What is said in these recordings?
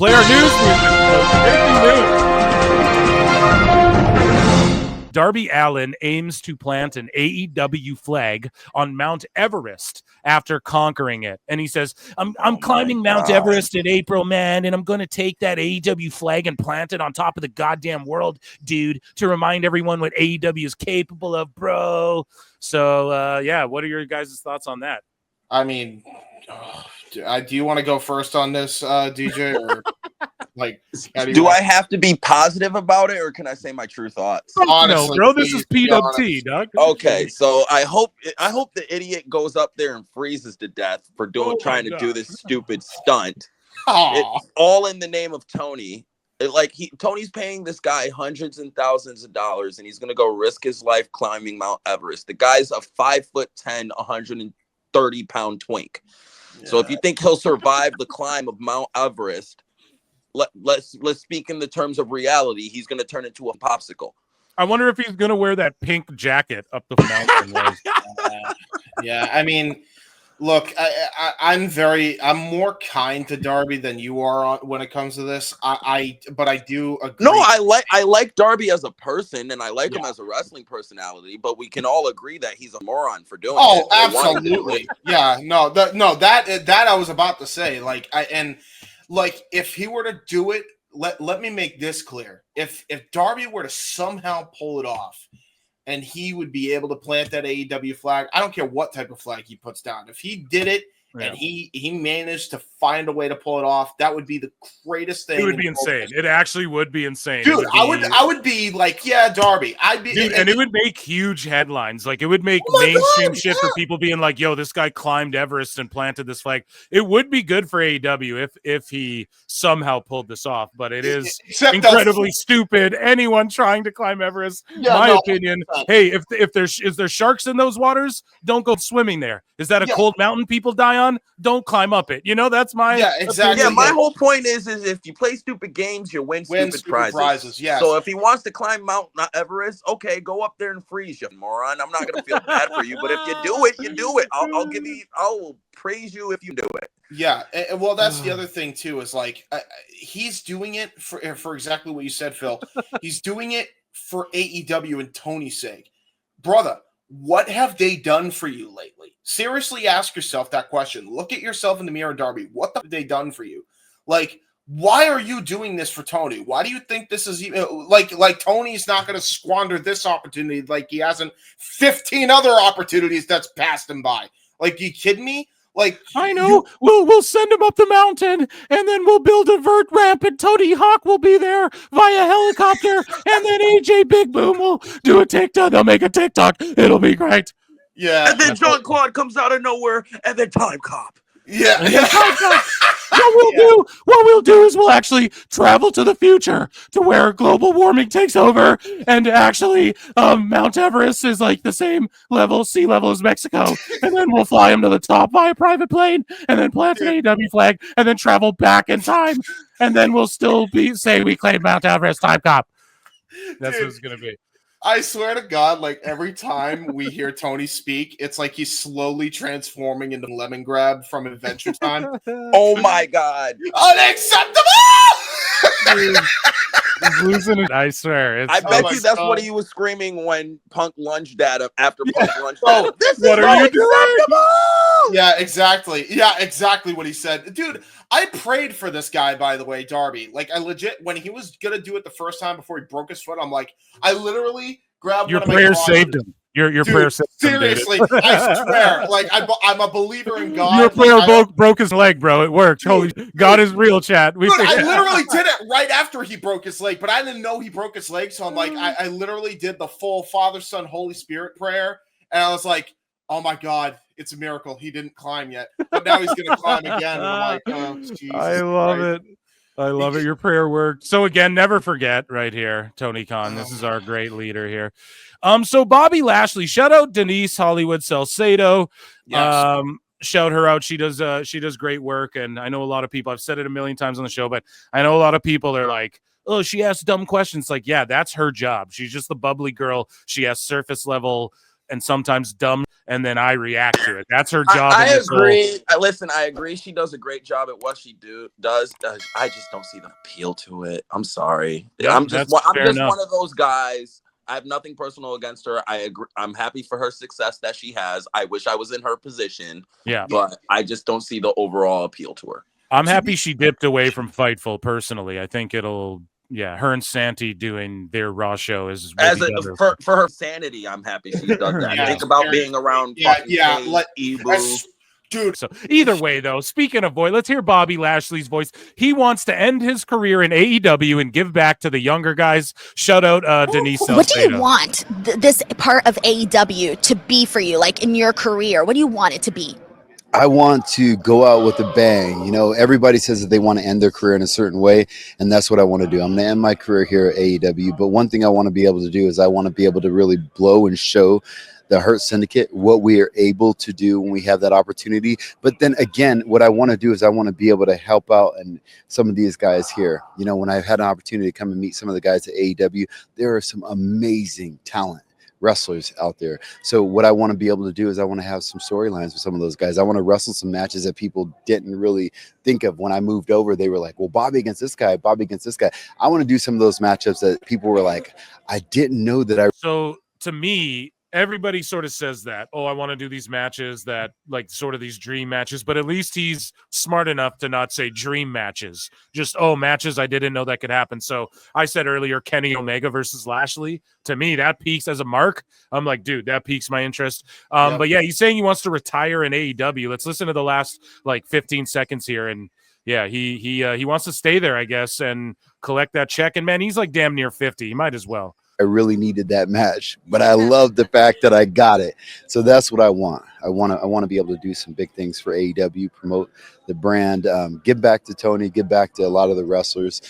play our news music. Breaking news. Darby Allin aims to plant an AEW flag on Mount Everest after conquering it. And he says, I'm climbing Mount Everest in April, man, and I'm going to take that AEW flag and plant it on top of the goddamn world, dude, to remind everyone what AEW is capable of, bro. So, yeah, what are your guys' thoughts on that? I mean, do you want to go first on this, DJ? Or like, do I have to be positive about it, or can I say my true thoughts? Honestly, no, bro, this is PWT, dog. Okay, so I hope the idiot goes up there and freezes to death for trying to do this stupid stunt. It's all in the name of Tony. Tony's paying this guy hundreds and thousands of dollars, and he's gonna go risk his life climbing Mount Everest. The guy's a 5'10", 130-pound twink. Yeah. So if you think he'll survive the climb of Mount Everest, let's speak in the terms of reality. He's going to turn into a popsicle. I wonder if he's going to wear that pink jacket up the mountain. Yeah, I mean, look, I'm more kind to Darby than you are when it comes to this. But I do agree. No, I like Darby as a person, and I like him as a wrestling personality. But we can all agree that he's a moron for doing it. Oh, absolutely. Yeah, that I was about to say. If he were to do it, let me make this clear. If Darby were to somehow pull it off, and he would be able to plant that AEW flag, I don't care what type of flag he puts down. If he did it and he managed to find a way to pull it off, that would be the greatest thing. It would be insane. It actually would be insane. Dude, I would be like, yeah, Darby. And it would make huge headlines. Like, it would make mainstream shit for people being like, yo, this guy climbed Everest and planted this flag. It would be good for AEW if he somehow pulled this off, but it is incredibly stupid. Anyone trying to climb Everest, opinion. Hey, if there's sharks in those waters, don't go swimming there. Is that a cold mountain people die on? Don't climb up it. That's my exactly. Yeah, my whole point is if you play stupid games, you win stupid prizes. Yes. So if he wants to climb Mount Everest, okay, go up there and freeze, you moron. I'm not gonna feel bad for you, but if you do it, you do it. I'll praise you if you do it. Yeah, well, that's the other thing too. Is like he's doing it for exactly what you said, Phil. He's doing it for AEW and Tony's sake, brother. What have they done for you lately? Seriously, ask yourself that question. Look at yourself in the mirror, Darby. What have they done for you? Like, why are you doing this for Tony? Why do you think this is even like Tony's not going to squander this opportunity like he hasn't 15 other opportunities that's passed him by? Like, you kidding me? Like, I know we'll send him up the mountain, and then we'll build a vert ramp, and Tony Hawk will be there via helicopter, and then AJ Big Boom will do a TikTok. They'll make a TikTok. It'll be great. Yeah. And then John Claude comes out of nowhere, and then Time Cop. Yeah. What we'll do is we'll actually travel to the future to where global warming takes over, and actually Mount Everest is like the same sea level as Mexico, and then we'll fly him to the top by a private plane, and then plant an AEW flag, and then travel back in time, and then we'll still say we claimed Mount Everest. Time Cop. That's what it's gonna be. I swear to God, like every time we hear Tony speak, it's like he's slowly transforming into Lemon Grab from Adventure Time. Oh my God. Unacceptable! Dude, he's losing it. I swear. I bet you that's what he was screaming when Punk lunged at him after Punk lunged at him. This what is are you doing? Yeah, exactly. Yeah, exactly what he said. Dude, I prayed for this guy, by the way, Darby. Like, I legit, when he was going to do it the first time before he broke his foot, I'm like, I literally grabbed your one of prayer my saved him. Your prayer saved him. Seriously, I swear. Like, I'm a believer in God. Your prayer broke his leg, bro. It worked. Holy God is real, chat. Dude, I literally did it right after he broke his leg, but I didn't know he broke his leg. So I'm like, I literally did the full Father, Son, Holy Spirit prayer. And I was like, oh my God, it's a miracle. He didn't climb yet, but now he's going to climb again. And I'm like, oh, Jesus I love Christ. it. I love it. Your prayer worked. So again, never forget right here, Tony Khan. This is our great leader here. So Bobby Lashley, shout out Denise Hollywood Salcedo. Yes. Shout her out. She does great work. And I know a lot of people, I've said it a million times on the show, but I know a lot of people are like, oh, she asks dumb questions. Like, yeah, that's her job. She's just the bubbly girl. She has surface level and sometimes dumb and then I react to it. That's her job. I agree. I agree. She does a great job at what she does. I just don't see the appeal to it. I'm sorry. Yep, I'm just one enough. of those guys. I have nothing personal against her. I agree. I'm happy for her success that she has. I wish I was in her position. Yeah, but I just don't see the overall appeal to her. I'm happy she dipped away from Fightful. Personally, I think it'll. Yeah, her and Santi doing their Raw show is for her sanity. I'm happy she does that. Think about being around. Dude. So either way, though, speaking of voice, let's hear Bobby Lashley's voice. He wants to end his career in AEW and give back to the younger guys. Shout out Denise. What do you want this part of AEW to be for you, like in your career? What do you want it to be? I want to go out with a bang. You know, everybody says that they want to end their career in a certain way, and that's what I want to do. I'm going to end my career here at AEW, but one thing I want to be able to do is I want to be able to really blow and show the Hurt Syndicate what we are able to do when we have that opportunity. But then again, what I want to do is I want to be able to help out and some of these guys here. You know, when I've had an opportunity to come and meet some of the guys at AEW, there are some amazing talent wrestlers out there. So what I want to be able to do is I want to have some storylines with some of those guys. I want to wrestle some matches that people didn't really think of. When I moved over, they were like, well, Bobby against this guy, Bobby against this guy. I want to do some of those matchups that people were like, I didn't know that I. So to me, everybody sort of says that, oh, I want to do these matches that like sort of these dream matches, but at least he's smart enough to not say dream matches, just, oh, matches I didn't know that could happen. So I said earlier, Kenny Omega versus Lashley, to me, that peaks as a mark. I'm like, dude, that piques my interest. But yeah, he's saying he wants to retire in AEW. Let's listen to the last like 15 seconds here. And yeah, he wants to stay there, I guess, and collect that check. And man, he's like damn near 50. He might as well. I really needed that match, but I love the fact that I got it. So that's what I want. I want to be able to do some big things for AEW, promote the brand, give back to Tony, give back to a lot of the wrestlers.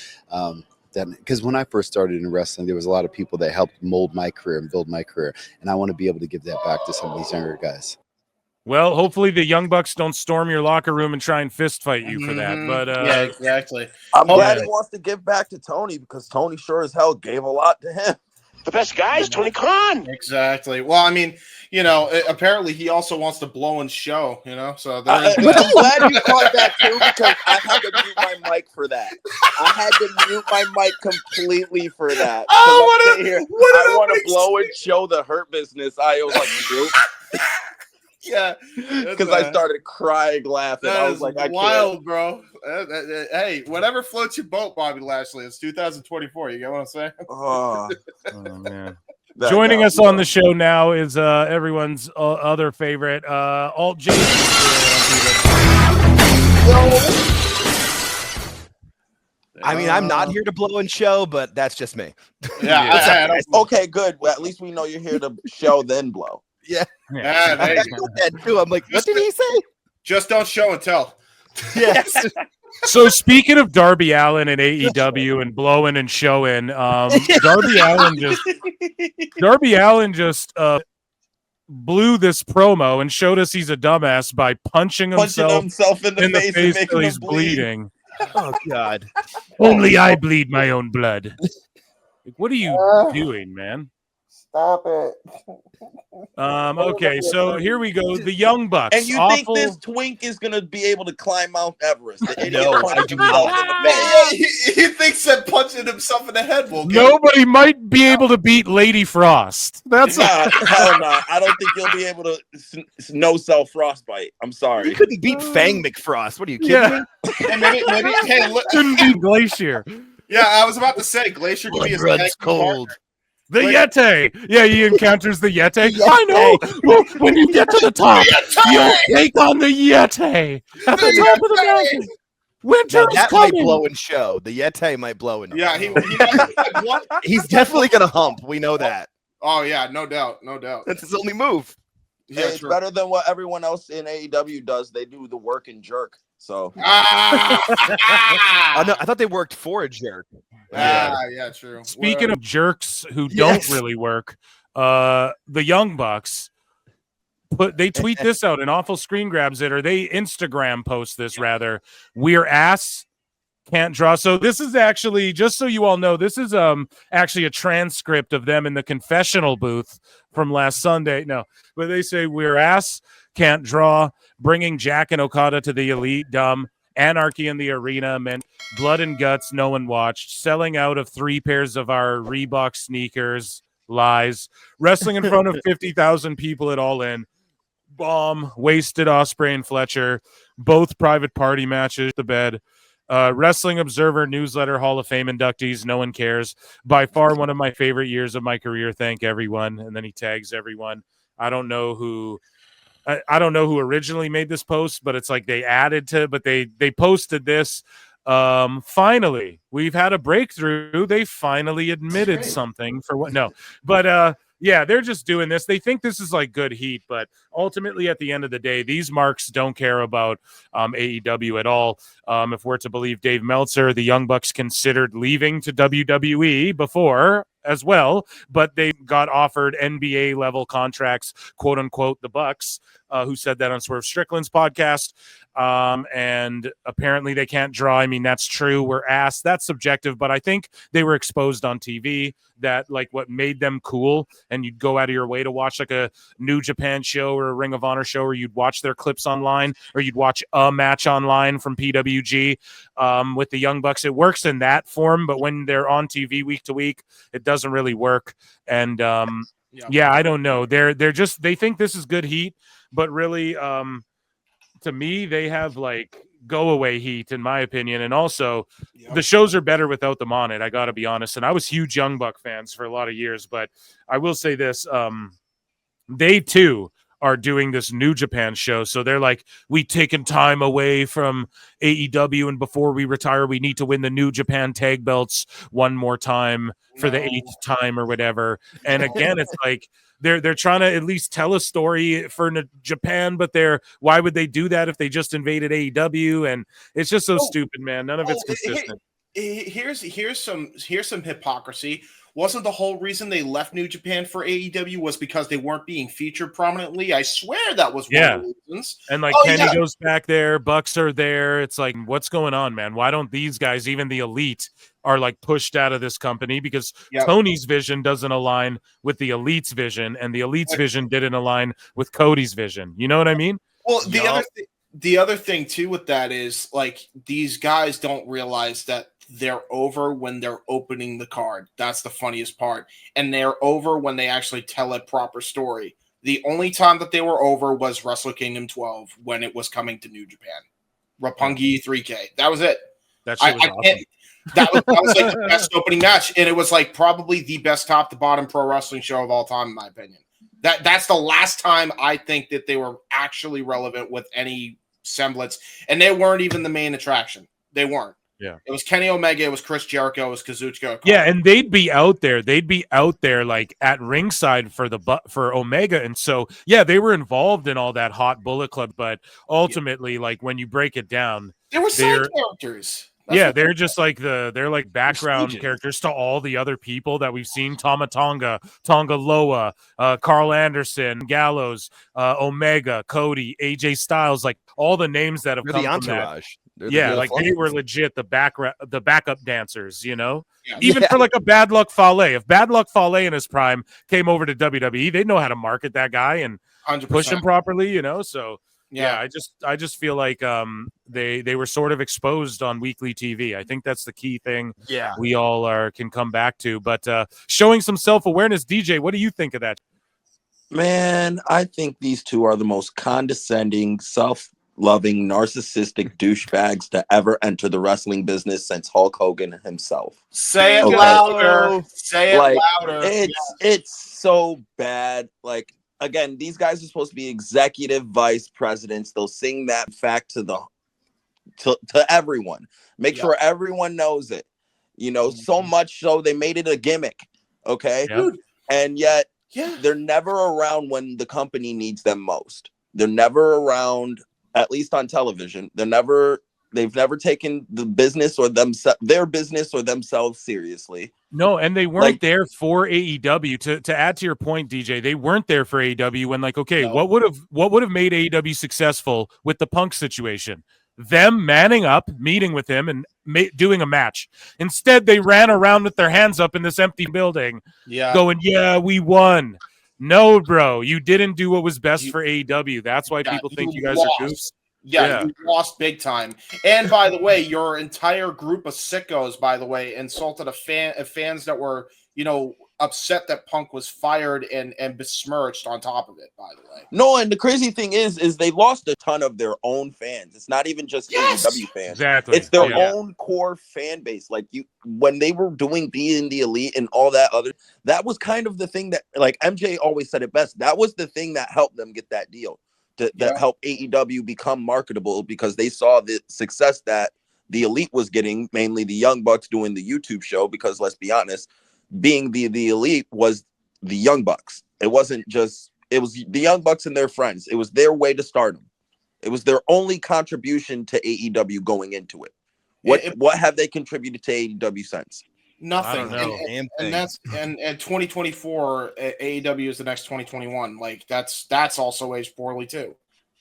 Because when I first started in wrestling, there was a lot of people that helped mold my career and build my career, and I want to be able to give that back to some of these younger guys. Well, hopefully the Young Bucks don't storm your locker room and try and fist fight you for that. But yeah, exactly. I'm glad he wants to give back to Tony because Tony sure as hell gave a lot to him. The best guy is Tony Khan. Exactly. Well, I mean, you know, apparently he also wants to blow and show, you know, so I'm glad you caught that too because I had to mute my mic for that. I had to mute my mic completely for that. Oh, I want to blow and show the Hurt Business. I was like, nope. Yeah, because I started crying, laughing. I was like, I wild, bro. Hey, whatever floats your boat, Bobby Lashley. It's 2024. You get what I'm saying? Oh man. Joining us on the show now is everyone's other favorite, Alt J. I mean, I'm not here to blow and show, but that's just me. Yeah. Okay, good. Well, at least we know you're here to show, then blow. Yeah. I'm like, what did he say? Just don't show and tell. Yes. So speaking of Darby Allin and AEW and blowing and showing, Darby Allin just blew this promo and showed us he's a dumbass by punching himself in the face until he's bleeding. Oh God! Only I bleed my own blood. What are you doing, man? Stop it. Okay, so here we go. The Young Bucks. And you think this twink is going to be able to climb Mount Everest? No, I do not. He thinks that punching himself in the head will get Nobody might be able to beat Lady Frost. That's hell no. I don't think you'll be able to no-sell Frostbite. I'm sorry. You couldn't beat Fang McFrost. What are you kidding me? Hey, maybe hey, couldn't beat Glacier. Yeah, I was about to say Glacier could be his runs cold. Partner. The Yeti. Yeah, he encounters the Yeti. I know. Well, when you get to the top, you'll take on the Yeti at the top of the mountain. Winter's coming. Might blow and show. The Yeti might blow and yeah, he's definitely gonna hump. We know that. Oh yeah, no doubt. That's his only move. Yeah, it's better than what everyone else in AEW does. They do the work and jerk. So oh no, I thought they worked for a jerk. Yeah, true. Speaking of jerks who don't really work, the Young Bucks they tweet this out, and Awful Screen grabs it, or they Instagram post this rather. We're ass can't draw. So this is actually, just so you all know, this is actually a transcript of them in the confessional booth from last Sunday. No, but they say we're ass, can't draw, bringing Jack and Okada to the Elite, dumb, anarchy in the arena meant blood and guts, no one watched, selling out of 3 pairs of our Reebok sneakers, lies, wrestling in front of 50,000 people at All In, bomb, wasted Ospreay and Fletcher, both private party matches, the bed, Wrestling Observer newsletter Hall of Fame inductees, no one cares, by far one of my favorite years of my career, thank everyone. And then he tags everyone. I don't know who originally made this post, but it's like they added to, but they posted this. Finally, we've had a breakthrough. They finally admitted something for what? No, but yeah, they're just doing this. They think this is like good heat, but ultimately, at the end of the day, these marks don't care about AEW at all. If we're to believe Dave Meltzer, the Young Bucks considered leaving to WWE before as well, but they got offered NBA level contracts, quote unquote, the Bucks, who said that on Swerve Strickland's podcast. And apparently they can't draw. I mean, that's true. We're asked. That's subjective, but I think they were exposed on TV. That like what made them cool, and you'd go out of your way to watch like a New Japan show or a Ring of Honor show, or you'd watch their clips online, or you'd watch a match online from PWG with the Young Bucks. It works in that form, but when they're on TV week to week, it doesn't really work. And yeah, I don't know. They're just, they think this is good heat, but really, to me, they have like go away heat, in my opinion. And also the shows are better without them on it. I got to be honest. And I was huge Young Buck fans for a lot of years, but I will say this, they too are doing this New Japan show. So they're like, we taken time away from AEW, and before we retire, we need to win the New Japan tag belts one more time for the 8th time or whatever. And again, it's like, they're trying to at least tell a story for Japan, but why would they do that if they just invaded AEW? And it's just so stupid, man. None of it's consistent. Here's some hypocrisy. Wasn't the whole reason they left New Japan for AEW was because they weren't being featured prominently? I swear that was one of the reasons. And like Kenny goes back there, Bucks are there. It's like, what's going on, man? Why don't these guys, even the Elite, are like pushed out of this company? Because Tony's vision doesn't align with the Elite's vision, and the Elite's vision didn't align with Cody's vision. You know what I mean? Well, the other thing too with that is like these guys don't realize that they're over when they're opening the card. That's the funniest part. And they're over when they actually tell a proper story. The only time that they were over was Wrestle Kingdom 12 when it was coming to New Japan. Roppongi 3K. That was it. That shit was awesome. That was like the best opening match. And it was like probably the best top to bottom pro wrestling show of all time, in my opinion. That's the last time I think that they were actually relevant with any semblance. And they weren't even the main attraction. They weren't. Yeah, it was Kenny Omega, it was Chris Jericho, it was Kazuchika. Yeah, and they'd be out there. Like at ringside for Omega, and so yeah, they were involved in all that hot Bullet Club. But ultimately, like when you break it down, they were side characters. They're just like they're like background characters to all the other people that we've seen: Tama Tonga, Tonga Loa, Carl Anderson, Gallows, Omega, Cody, AJ Styles, like all the names that have come the entourage. From that. Like they were legit the backup dancers, you know. Even for like a Bad Luck Fale. If Bad Luck Fale in his prime came over to WWE, they'd know how to market that guy and 100%. Push him properly, you know. So yeah, I just feel like they were sort of exposed on weekly TV. I think that's the key thing. Yeah, we all can come back to. But showing some self-awareness, DJ, what do you think of that? Man, I think these two are the most condescending, self-loving, narcissistic douchebags to ever enter the wrestling business since Hulk Hogan himself. Say it louder. Say it louder. It's so bad. Like, again, these guys are supposed to be executive vice presidents. They'll sing that fact to everyone. Make sure everyone knows it. You know, so much so they made it a gimmick. Okay. Dude. And yet they're never around when the company needs them most. They're never around, at least on television. They've never taken the business or their business or themselves seriously. No, and they weren't there for AEW. To add to your point, DJ, they weren't there for AEW when, like, okay, what would have made AEW successful with the Punk situation? them manning up, meeting with him, and doing a match. Instead, they ran around with their hands up in this empty building, going, "Yeah, we won." No, bro, you didn't do what was best for AEW. That's why people think you guys are goofs. Yeah, you lost big time. And by the way, your entire group of sickos, by the way, insulted fans that were, upset that Punk was fired and besmirched on top of it, by the way. No, and the crazy thing is they lost a ton of their own fans. It's not even just AEW fans. Exactly. It's their own core fan base. Like when they were doing Being the Elite and all that other, that was kind of the thing that, like MJ always said it best. That was the thing that helped them get that deal. That helped AEW become marketable, because they saw the success that the Elite was getting, mainly the Young Bucks doing the YouTube show, because let's be honest, Being the Elite was the Young Bucks. It wasn't just, it was the Young Bucks and their friends. It was their way to stardom. It was their only contribution to AEW going into it. What have they contributed to AEW since? Nothing. I don't know. And that's and 2024 AEW is the next 2021. Like that's also aged poorly too.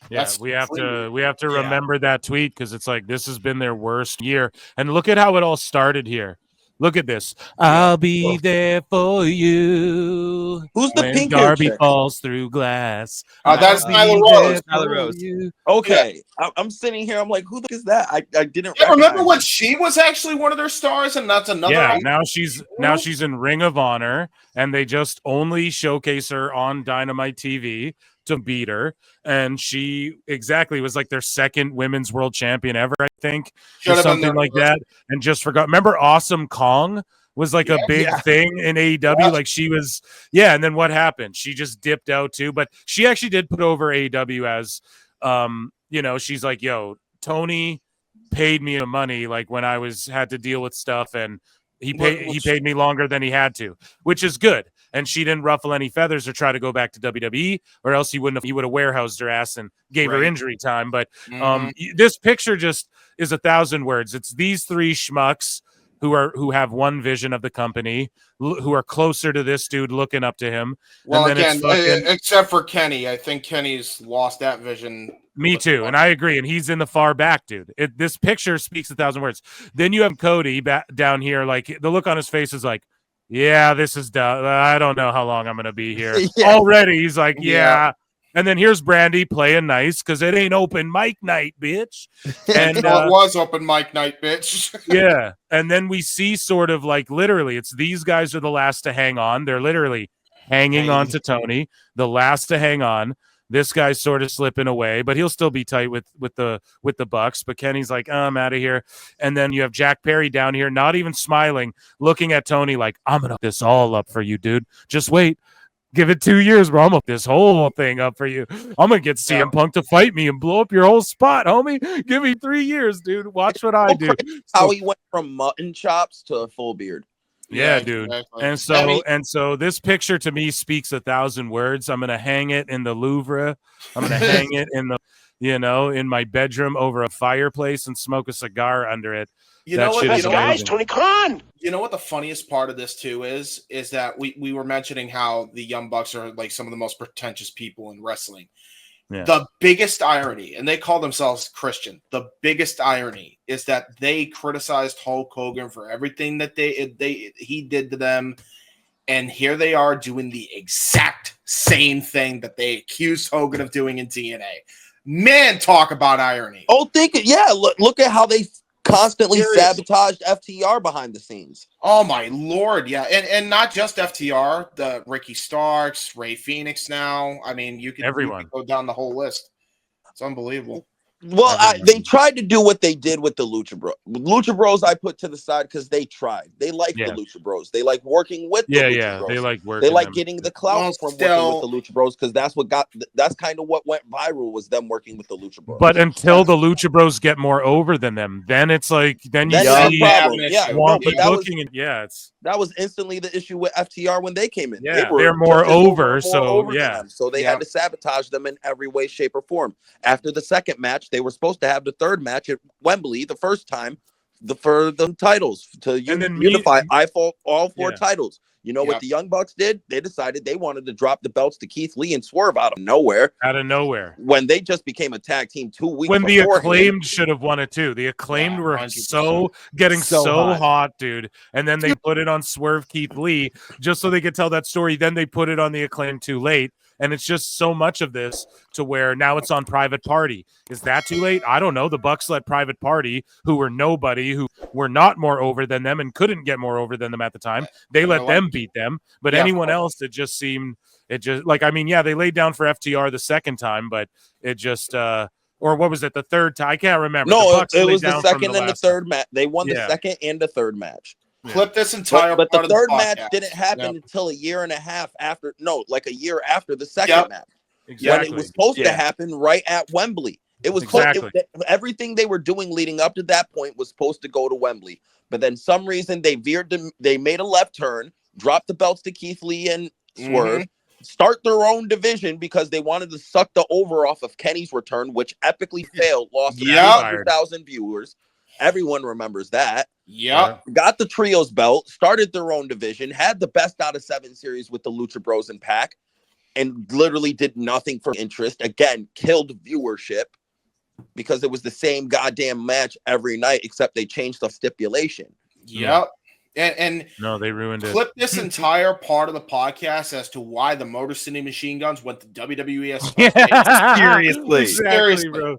Yeah, we have to remember that tweet, because it's like, this has been their worst year. And look at how it all started here. Look at this. I'll be there for you. Who's the when pink Darby falls through glass. That's Nyla Rose. Nyla Rose. Okay, I'm sitting here. I'm like, who the fuck is that? I didn't. Yeah, remember when she was actually one of their stars, and that's another. Yeah, now she's in Ring of Honor, and they just only showcase her on Dynamite TV to beat her, and she was like their second women's world champion ever, I think, or something like that, and just forgot. Remember Awesome Kong was like a big thing in AEW, like she was, and then what happened? She just dipped out too, but she actually did put over AEW as, she's like, yo, Tony paid me the money, like when I had to deal with stuff, and he paid me longer than he had to, which is good. And she didn't ruffle any feathers or try to go back to WWE, or else he would have warehoused her ass and gave her injury time. But this picture just is 1,000 words. It's these three schmucks who have one vision of the company, who are closer to this dude, looking up to him. Well, and then except for Kenny, I think Kenny's lost that vision. Me too, and I agree. And he's in the far back, dude. This picture speaks 1,000 words. Then you have Cody down here, like the look on his face is like, yeah, this is done. I don't know how long I'm going to be here. Already, he's like, yeah. And then here's Brandy playing nice, because it ain't open mic night, bitch. And it was open mic night, bitch. Yeah. And then we see sort of like literally, it's these guys are the last to hang on. They're literally hanging on to Tony, the last to hang on. This guy's sort of slipping away, but he'll still be tight with the Bucks. But Kenny's like, I'm out of here. And then you have Jack Perry down here, not even smiling, looking at Tony like, I'm gonna hook this all up for you, dude. Just wait. Give it 2 years, bro. I'm gonna hook this whole thing up for you. I'm gonna get CM Punk to fight me and blow up your whole spot, homie. Give me 3 years, dude. Watch what I do. How he went from mutton chops to a full beard. Yeah, dude. Exactly. And so this picture to me speaks 1,000 words. I'm gonna hang it in the Louvre. I'm gonna hang it in the, in my bedroom over a fireplace and smoke a cigar under it. You know what, guys? Tony Khan. You know what the funniest part of this too is that we were mentioning how the Young Bucks are like some of the most pretentious people in wrestling. Yeah. The biggest irony, and they call themselves Christian, the biggest irony is that they criticized Hulk Hogan for everything that he did to them, and here they are doing the exact same thing that they accused Hogan of doing in TNA. Man, talk about irony. Oh, look at how they constantly sabotaged FTR behind the scenes. Oh my Lord, yeah, and not just FTR, the Ricky Starks, Ray Phoenix. Now, I mean, you can go down the whole list. It's unbelievable. Well, they tried to do what they did with the Lucha Bros. Lucha Bros I put to the side because they tried. They like the Lucha Bros. They like working with the Lucha Bros. They like working. They like getting the clout from working with the Lucha Bros, because that's kind of what went viral, was them working with the Lucha Bros. But until the Lucha Bros get more over than them, then it's like you see that was instantly the issue with FTR when they came in. Yeah, they're more over, so they had to sabotage them in every way, shape, or form. After the second match, they were supposed to have the third match at Wembley the first time for the titles to unify all four titles. You know what the Young Bucks did? They decided they wanted to drop the belts to Keith Lee and Swerve out of nowhere. When they just became a tag team 2 weeks when the beforehand. Acclaimed should have won it too. The Acclaimed were 100%. getting so hot, dude. And then they put it on Swerve Keith Lee just so they could tell that story. Then they put it on the Acclaimed too late. And it's just so much of this to where now it's on Private Party. Is that too late? I don't know. The Bucks let Private Party, who were nobody, who were not more over than them and couldn't get more over than them at the time, they let them beat them. But anyone else, it just seemed, they laid down for FTR the second time, but it just, or what was it, the third time? I can't remember. No, it was the second and the third match. They won the second and the third match. Clip this entire but part the third of the match didn't happen until a year after the second match. When it was supposed to happen right at Wembley. It was everything they were doing leading up to that point was supposed to go to Wembley. But then some reason they made a left turn, dropped the belts to Keith Lee and Swerve, start their own division because they wanted to suck the over off of Kenny's return, which epically failed, lost 100,000 viewers. Everyone remembers that. Got the trios belt, started their own division, had the best out of 7 series with the Lucha Bros and Pac, and literally did nothing for interest. Again, killed viewership because it was the same goddamn match every night, except they changed the stipulation. And no, they ruined it. Clip this entire part of the podcast as to why the Motor City Machine Guns went to WWE. Seriously, bro.